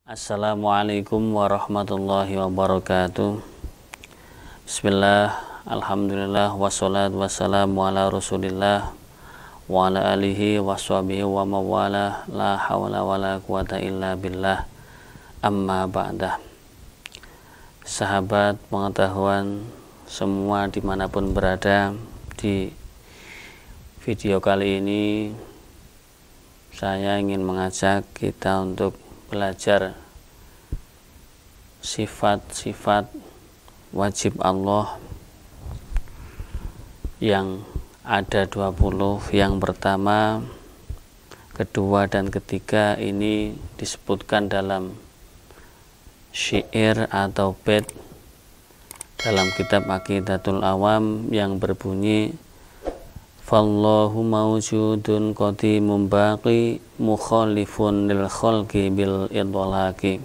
Assalamualaikum warahmatullahi wabarakatuh. Bismillah, alhamdulillah, wassalatu wassalamu ala rasulillah wa ala alihi wa sahbihi wa mawala, la hawla wa la quwata illa billah, amma ba'dah. Sahabat pengetahuan semua dimanapun berada, di video kali ini saya ingin mengajak kita untuk belajar sifat-sifat wajib Allah yang ada 20. Yang pertama, kedua, dan ketiga ini disebutkan dalam syair atau bait dalam kitab Aqidatul Awam yang berbunyi, Fallahu mawjudun qadimun baqi mukhalifun lil khalqi bil idlaqi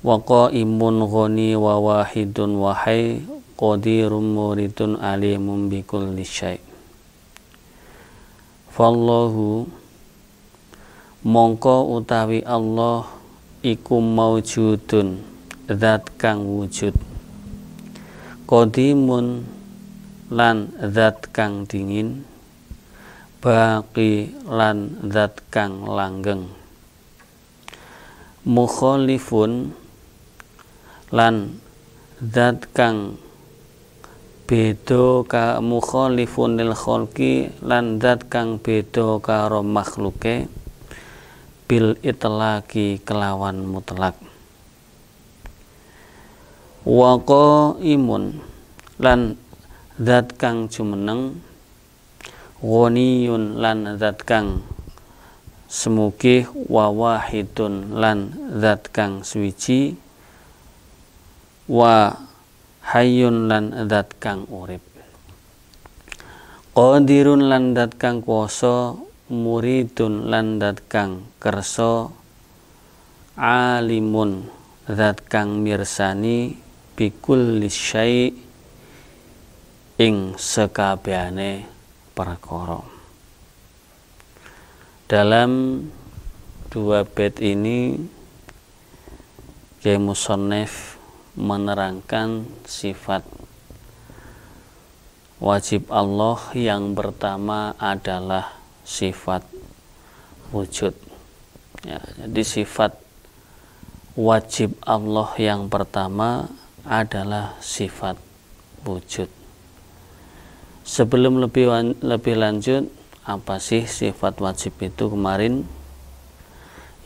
wa qaimun ghani wa wahidun wa hayy qadirun muridun alimun bi kulli syai'. Fallahu mongko utawi Allah iku mawjudun zat kang wujud, qadimun lan zat kang dingin, baqi lan zat kang langgeng, mukhalifun lan zat kang beda ka mukhalifun lil khalqi lan zat kang beda karo makhluke bil itlaqi kelawan mutlak, wa qaimun lan zat kang jumeneng, ghaniyun lan zat kang semugih, wa wahidun lan zat kang suwiji, wa hayyun lan zat kang urip, qadirun lan zat kang kuwasa, muridun lan zat kang kersa, alimun zat kang mirsani, bikulli syai' ing sekabehane perkara. Dalam dua bait ini Kiai Musannif menerangkan sifat wajib Allah. Yang pertama adalah sifat wujud ya, jadi sifat wajib Allah yang pertama adalah sifat wujud. Sebelum lebih lanjut, apa sih sifat wajib itu kemarin?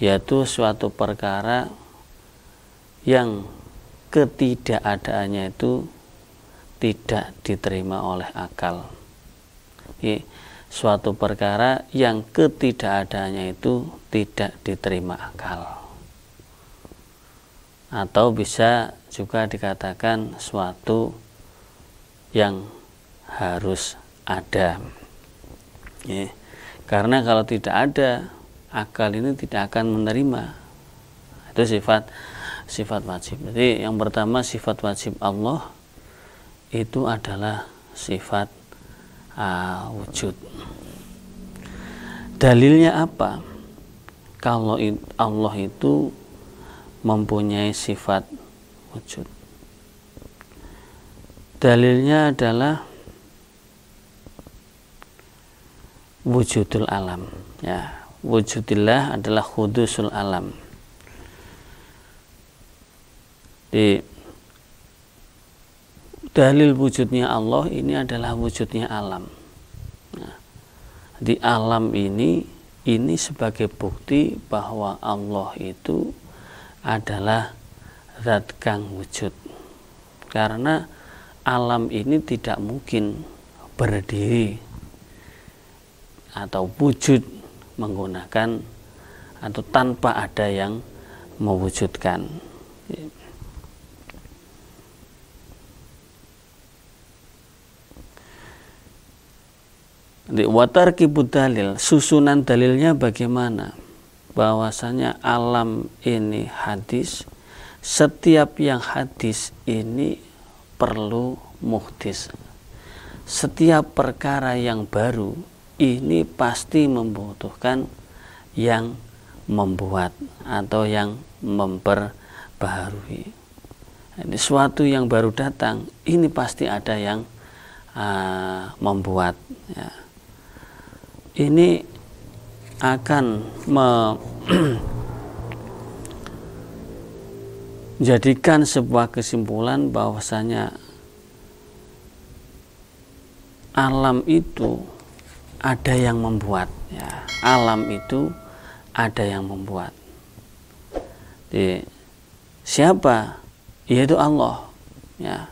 Yaitu suatu perkara yang ketidakadaannya itu tidak diterima oleh akal. Jadi, suatu perkara yang ketidakadaannya itu tidak diterima akal. Atau bisa juga dikatakan suatu yang harus ada ya. Karena kalau tidak ada, akal ini tidak akan menerima. Itu sifat wajib. Jadi yang pertama, sifat wajib Allah itu adalah sifat wujud. Dalilnya apa? Kalau Allah itu mempunyai sifat wujud, dalilnya adalah wujudul alam ya. Wujudillah adalah hudusul alam. Di dalil wujudnya Allah ini adalah wujudnya alam. Nah, di alam ini sebagai bukti bahwa Allah itu adalah zat kang wujud. Karena alam ini tidak mungkin berdiri atau wujud menggunakan atau tanpa ada yang mewujudkan. Di watarkibud dalil, susunan dalilnya bagaimana? Bahwasanya alam ini hadis, setiap yang hadis ini perlu muhdis. Setiap perkara yang baru ini pasti membutuhkan yang membuat atau yang memperbaharui. Ini suatu yang baru datang, ini pasti ada yang membuat, ya. Ini akan menjadikan sebuah kesimpulan bahwasanya alam itu ada yang membuat, ya. Alam itu ada yang membuat. Jadi, siapa? Yaitu Allah, ya.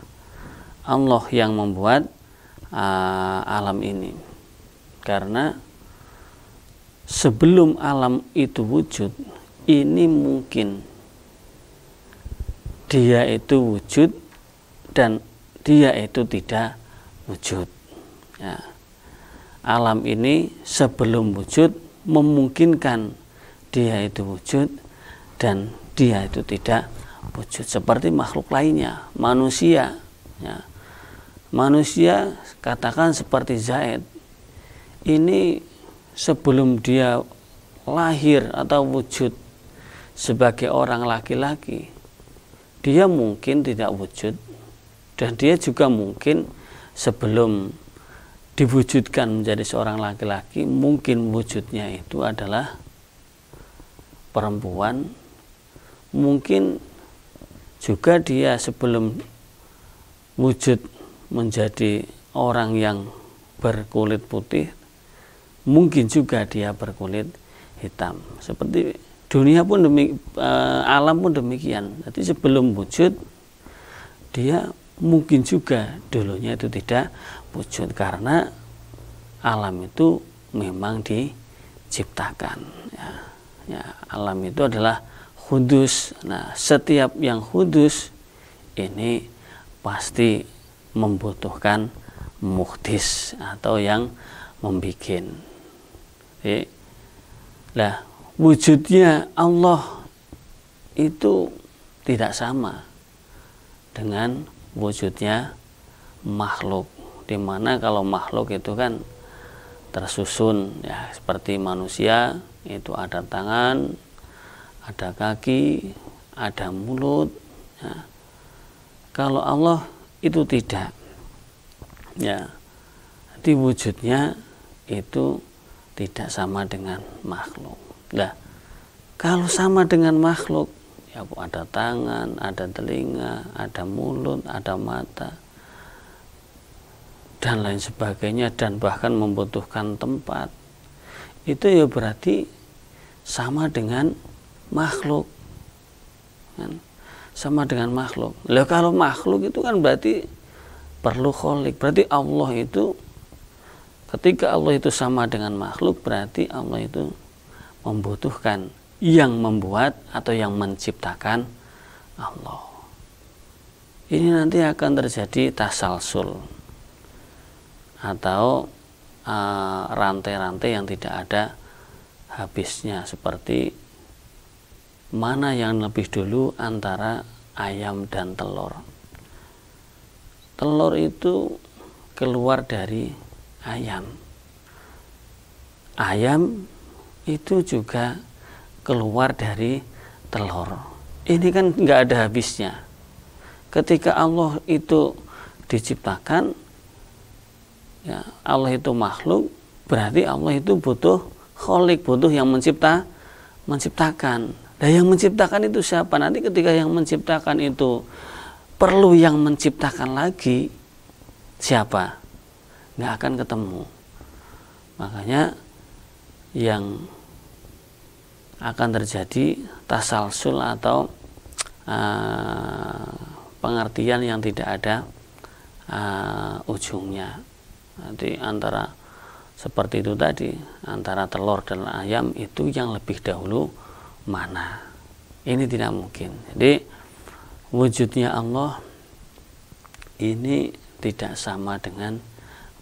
Allah yang membuat alam ini. Karena sebelum alam itu wujud, ini mungkin dia itu wujud dan dia itu tidak wujud, ya. Alam ini sebelum wujud memungkinkan dia itu wujud dan dia itu tidak wujud, seperti makhluk lainnya, manusia, ya. Manusia katakan seperti Zaid, ini sebelum dia lahir atau wujud sebagai orang laki-laki, dia mungkin tidak wujud, dan dia juga mungkin sebelum diwujudkan menjadi seorang laki-laki, mungkin wujudnya itu adalah perempuan. Mungkin juga dia sebelum wujud menjadi orang yang berkulit putih, mungkin juga dia berkulit hitam. Seperti dunia pun alam pun demikian. Jadi sebelum wujud, dia mungkin juga dulunya itu tidak wujud, karena alam itu memang diciptakan, ya. Ya, alam itu adalah hudus. Nah, setiap yang hudus ini pasti membutuhkan muhdis atau yang membikin. Nah, wujudnya Allah itu tidak sama dengan wujudnya makhluk, dimana kalau makhluk itu kan tersusun, ya, seperti manusia itu ada tangan, ada kaki, ada mulut, ya. Kalau Allah itu tidak, ya. Jadi wujudnya itu tidak sama dengan makhluk. Nah, kalau sama dengan makhluk, ya, ada tangan, ada telinga, ada mulut, ada mata, dan lain sebagainya, dan bahkan membutuhkan tempat, itu ya berarti sama dengan makhluk, kan? Sama dengan makhluk. Lah kalau makhluk itu kan berarti perlu kholik, berarti Allah itu, ketika Allah itu sama dengan makhluk, berarti Allah itu membutuhkan yang membuat atau yang menciptakan Allah. Ini nanti akan terjadi tasalsul atau rantai-rantai yang tidak ada habisnya, seperti mana yang lebih dulu antara ayam dan telur. Telur itu keluar dari ayam. Ayam itu juga keluar dari telur. Ini kan nggak ada habisnya. Ketika Allah itu diciptakan, ya, Allah itu makhluk, berarti Allah itu butuh kholik, butuh yang menciptakan. Dan yang menciptakan itu siapa? Nanti ketika yang menciptakan itu perlu yang menciptakan lagi, siapa? Nggak akan ketemu. Makanya yang akan terjadi tasalsul atau pengertian yang tidak ada ujungnya. Nanti antara seperti itu tadi, antara telur dan ayam itu yang lebih dahulu mana? Ini tidak mungkin. Jadi wujudnya Allah ini tidak sama dengan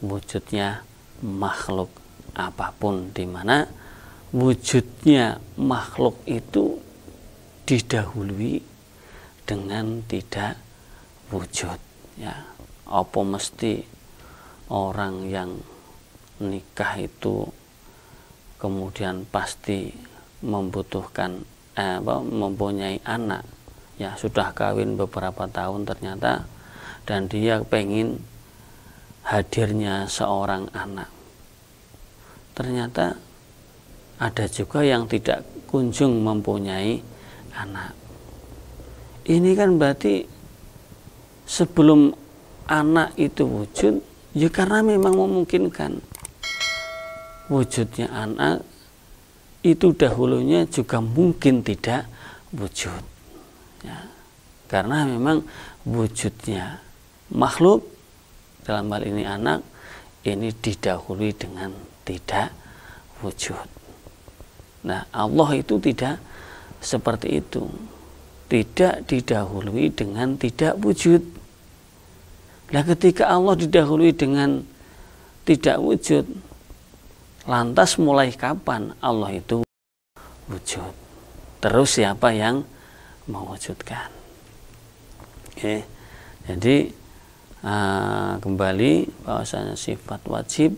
wujudnya makhluk apapun, di mana wujudnya makhluk itu didahului dengan tidak wujud, ya. Apa mesti orang yang nikah itu kemudian pasti membutuhkan mempunyai anak, ya sudah kawin beberapa tahun ternyata, dan dia pengen hadirnya seorang anak. Ternyata ada juga yang tidak kunjung mempunyai anak. Ini kan berarti sebelum anak itu wujud, ya karena memang memungkinkan wujudnya anak itu dahulunya juga mungkin tidak wujud, ya. Karena memang wujudnya makhluk, dalam hal ini anak, ini didahului dengan tidak wujud. Nah, Allah itu tidak seperti itu, tidak didahului dengan tidak wujud. Nah, ketika Allah didahului dengan tidak wujud, lantas mulai kapan Allah itu wujud? Terus siapa yang mewujudkan? Oke. Jadi kembali bahwasanya sifat wajib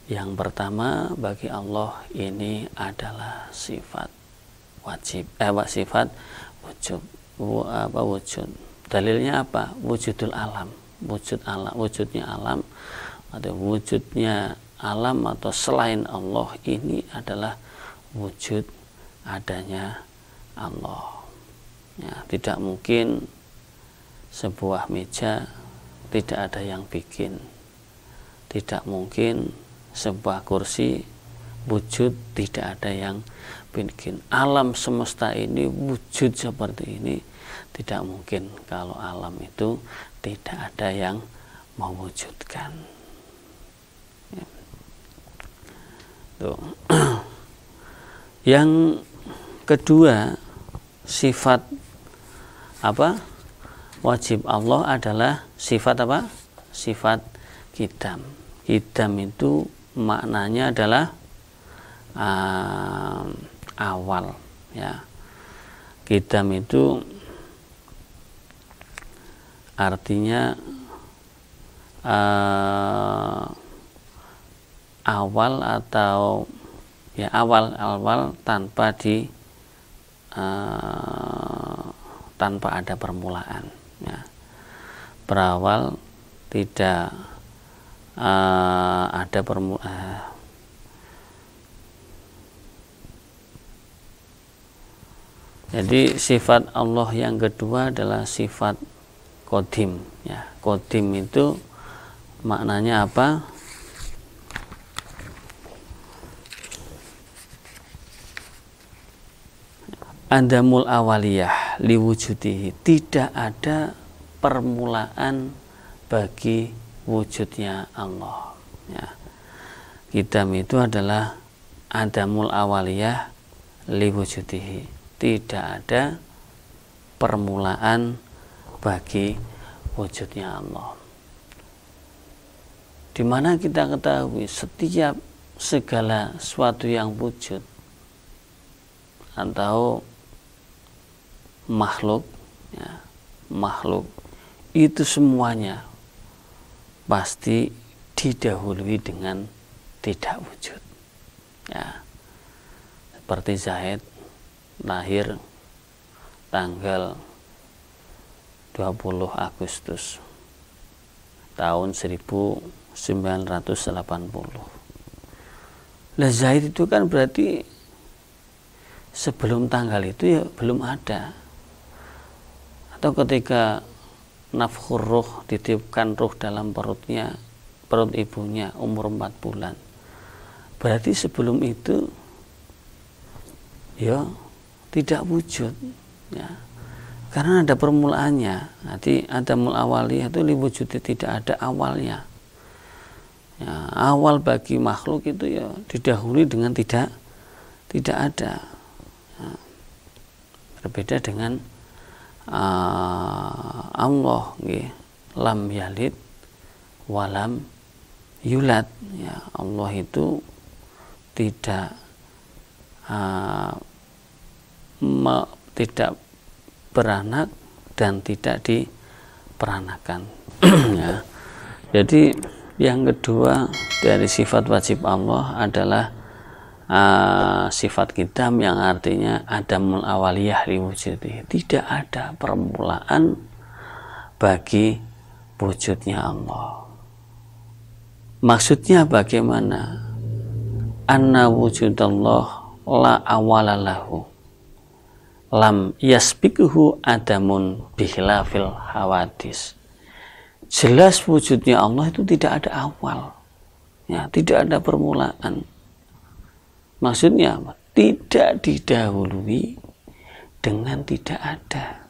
yang pertama bagi Allah ini adalah sifat wajib, sifat wujud. Wujud. Dalilnya apa? Wujudul alam, wujudnya alam, atau wujudnya alam atau selain Allah ini adalah wujud adanya Allah. Ya, tidak mungkin sebuah meja tidak ada yang bikin, tidak mungkin sebuah kursi wujud tidak ada yang bikin. Alam semesta ini wujud seperti ini tidak mungkin kalau alam itu tidak ada yang mewujudkan. Ya. Tuh. Yang kedua, sifat apa? Wajib Allah adalah sifat apa? Sifat qidam. Qidam itu maknanya adalah awal, ya. Qidam itu artinya awal atau ya awal tanpa ada permulaan, ya. Berawal tidak ada permulaan. Jadi sifat Allah yang kedua adalah sifat qadim, ya. Qadim itu maknanya apa? Adamul awaliyah liwujudihi, tidak ada permulaan bagi wujudnya Allah, ya. Qidam itu adalah adamul awaliyah liwujudihi, tidak ada permulaan bagi wujudnya Allah. Dimana kita ketahui setiap segala sesuatu yang wujud atau makhluk, ya, makhluk itu semuanya pasti didahului dengan tidak wujud, ya. Seperti Zaid lahir tanggal 20 Agustus tahun 1980. Lah Zaid itu kan berarti sebelum tanggal itu ya belum ada. Atau ketika nafkhur ruh, ditiupkan ruh dalam perut ibunya umur 4 bulan. Berarti sebelum itu ya tidak wujud, ya. Karena ada permulaannya. Nanti ada awaliyah itu liwujudnya, tidak ada awalnya. Ya, awal bagi makhluk itu ya didahului dengan tidak ada. Ya. Berbeda dengan Allah, ya. Lam yalid walam yulad, ya. Allah itu tidak beranak dan tidak diperanakan. Ya. Jadi yang kedua dari sifat wajib Allah adalah sifat qidam yang artinya adamul awaliyah liwujudi, tidak ada permulaan bagi wujudnya Allah. Maksudnya bagaimana? Anna wujudallah la awalalahu lam yasbikuhu adamun bihlafil hawadis. Jelas wujudnya Allah itu tidak ada awal, ya, tidak ada permulaan. Maksudnya apa? Tidak didahului dengan tidak ada.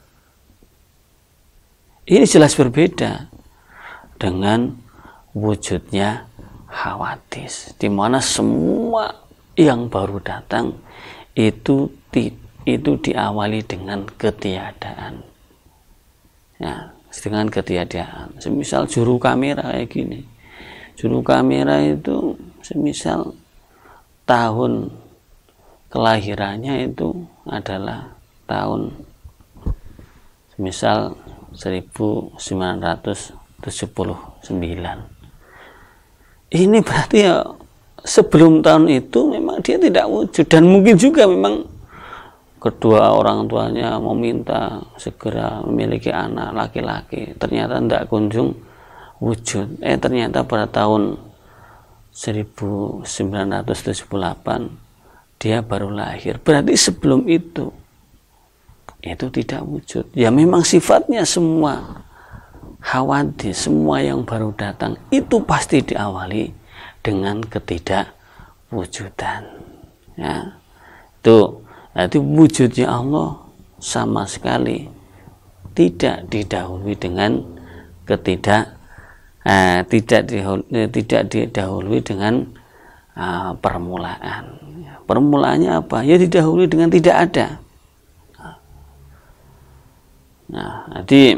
Ini jelas berbeda dengan wujudnya hawadis, di mana semua yang baru datang itu diawali dengan ketiadaan. Ya, dengan ketiadaan. Semisal juru kamera kayak gini. Juru kamera itu semisal tahun kelahirannya itu adalah tahun semisal 1979. Ini berarti ya sebelum tahun itu memang dia tidak wujud, dan mungkin juga memang kedua orang tuanya meminta segera memiliki anak laki-laki, ternyata tidak kunjung wujud. Ternyata pada tahun 1978 dia baru lahir. Berarti sebelum itu tidak wujud. Ya memang sifatnya semua hawadis, semua yang baru datang itu pasti diawali dengan ketidakwujudan. Ya, itu wujudnya Allah sama sekali tidak didahului dengan tidak didahului dengan permulaan. Permulaannya apa? Ya didahului dengan tidak ada. Nah, jadi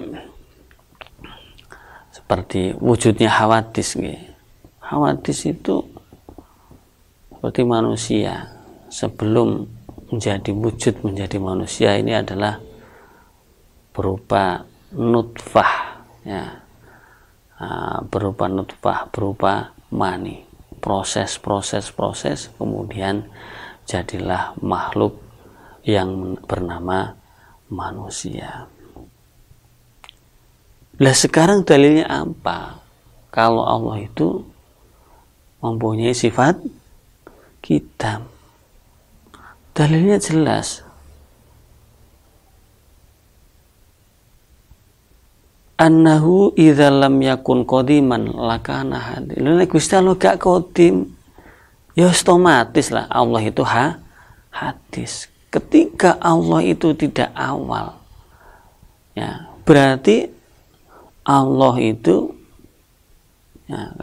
seperti wujudnya hawadis. Hawadis itu seperti manusia sebelum menjadi wujud menjadi manusia, ini adalah berupa nutfah, ya. Berupa nutfah, berupa mani, proses, kemudian jadilah makhluk yang bernama manusia. Lah sekarang dalilnya apa? Kalau Allah itu mempunyai sifat qidam, dalilnya jelas. Annahu idza lam yakun qadiman lakana hadis. Lha nek Gusti Allah gak qadim, ya otomatis lah Allah itu hadis. Ketika Allah itu tidak awal, ya berarti Allah itu ya,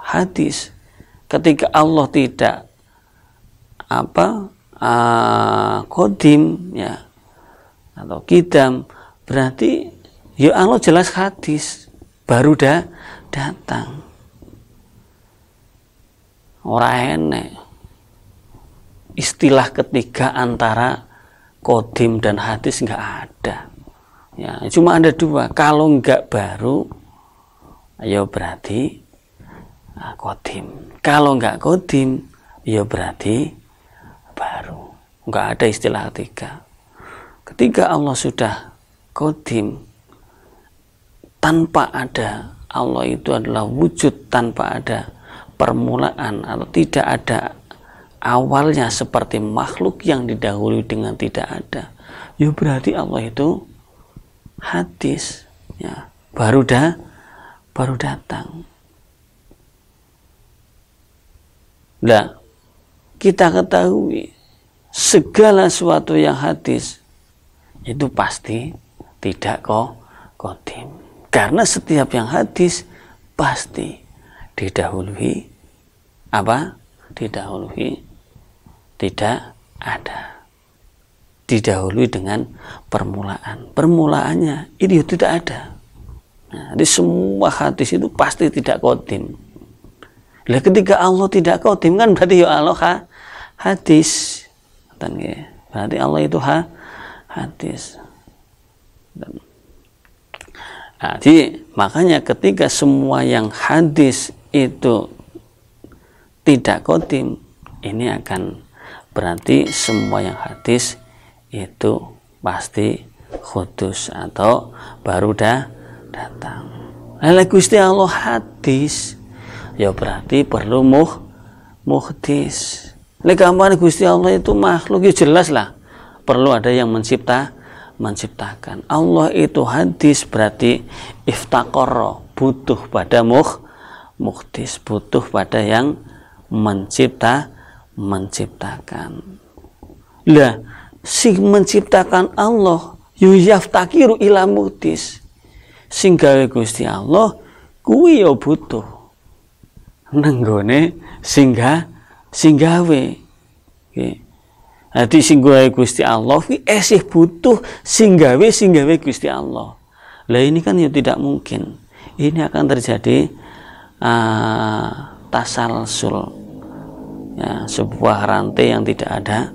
hadis. Ketika Allah tidak qadim, ya, atau qidam, berarti ya Allah jelas hadis, baru datang. Ora enek istilah ketiga antara qadim dan hadis, nggak ada. Ya, cuma ada dua. Kalau nggak baru, ya berarti qadim. Kalau nggak qadim, ya berarti baru. Nggak ada istilah ketiga. Ketika Allah sudah qadim, tanpa ada, Allah itu adalah wujud tanpa ada permulaan atau tidak ada awalnya seperti makhluk yang didahului dengan tidak ada, ya berarti Allah itu hadis, ya, baru datang. Nah, kita ketahui segala sesuatu yang hadis itu pasti tidak qadim. Karena setiap yang hadis pasti didahului apa? Didahului tidak ada. Didahului dengan permulaan. Permulaannya ini tidak ada. Nah, di semua hadis itu pasti tidak qadim. Lah ketika Allah tidak qadim kan berarti ya Allah hadis. Berarti Allah itu hadis. Jadi makanya ketika semua yang hadis itu tidak qadim, ini akan berarti semua yang hadis itu pasti khusus atau baru datang. Lalu Gusti Allah hadis, ya berarti perlu muhdis. Lek gampang Gusti Allah itu makhluk, ya jelas lah perlu ada yang menciptakan. Allah itu hadis berarti iftaqara, butuh pada muhdis, butuh pada yang menciptakan. Lah sing menciptakan Allah yaftakiru ila muhdis. Sing gawe Gusti Allah kuwi ya butuh nenggone sing gawe. Nggih. Dadi sing gawe Gusti Allah kuwi esih butuh sing gawe Gusti Allah. Lah ini kan ya tidak mungkin. Ini akan terjadi tasalsul, ya, sebuah rantai yang tidak ada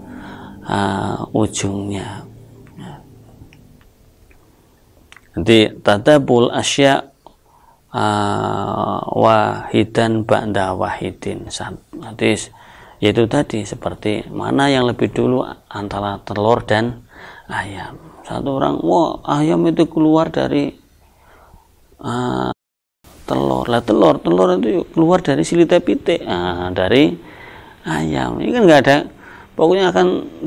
ujungnya. Nanti tadabul asya wahidan ba'da wahidin. Nanti yaitu tadi seperti mana yang lebih dulu antara telur dan ayam. Satu orang, wah ayam itu keluar dari telur. Lah telur itu keluar dari silite pitik, dari ayam. Ini kan nggak ada, pokoknya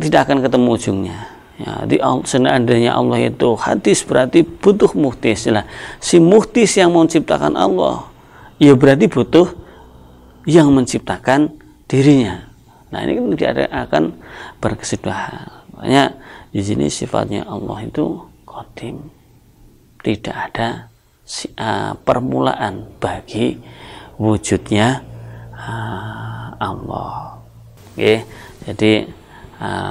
tidak akan ketemu ujungnya. Ya, seandainya Allah itu hadis berarti butuh muhdis. Nah, si muhdis yang menciptakan Allah, ya berarti butuh yang menciptakan dirinya. Nah, ini kan tidak akan berkesudahan. Makanya di sini sifatnya Allah itu qadim. Tidak ada permulaan bagi wujudnya Allah. Oke, jadi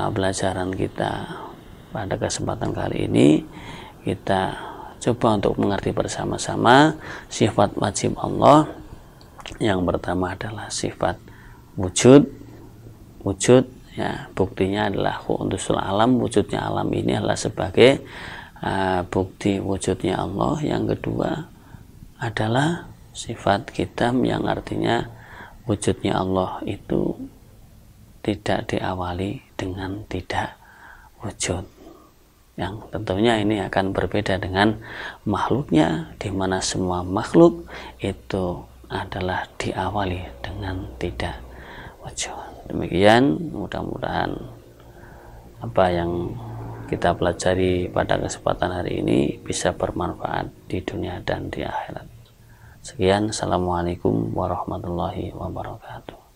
pelajaran kita pada kesempatan kali ini kita coba untuk mengerti bersama-sama sifat wajib Allah. Yang pertama adalah sifat wujud, ya, buktinya adalah khudusul alam, wujudnya alam ini adalah sebagai bukti wujudnya Allah. Yang kedua adalah sifat kitam, yang artinya wujudnya Allah itu tidak diawali dengan tidak wujud, yang tentunya ini akan berbeda dengan makhluknya, di mana semua makhluk itu adalah diawali dengan tidak wujud. Demikian, mudah-mudahan apa yang kita pelajari pada kesempatan hari ini bisa bermanfaat di dunia dan di akhirat. Sekian, assalamualaikum warahmatullahi wabarakatuh.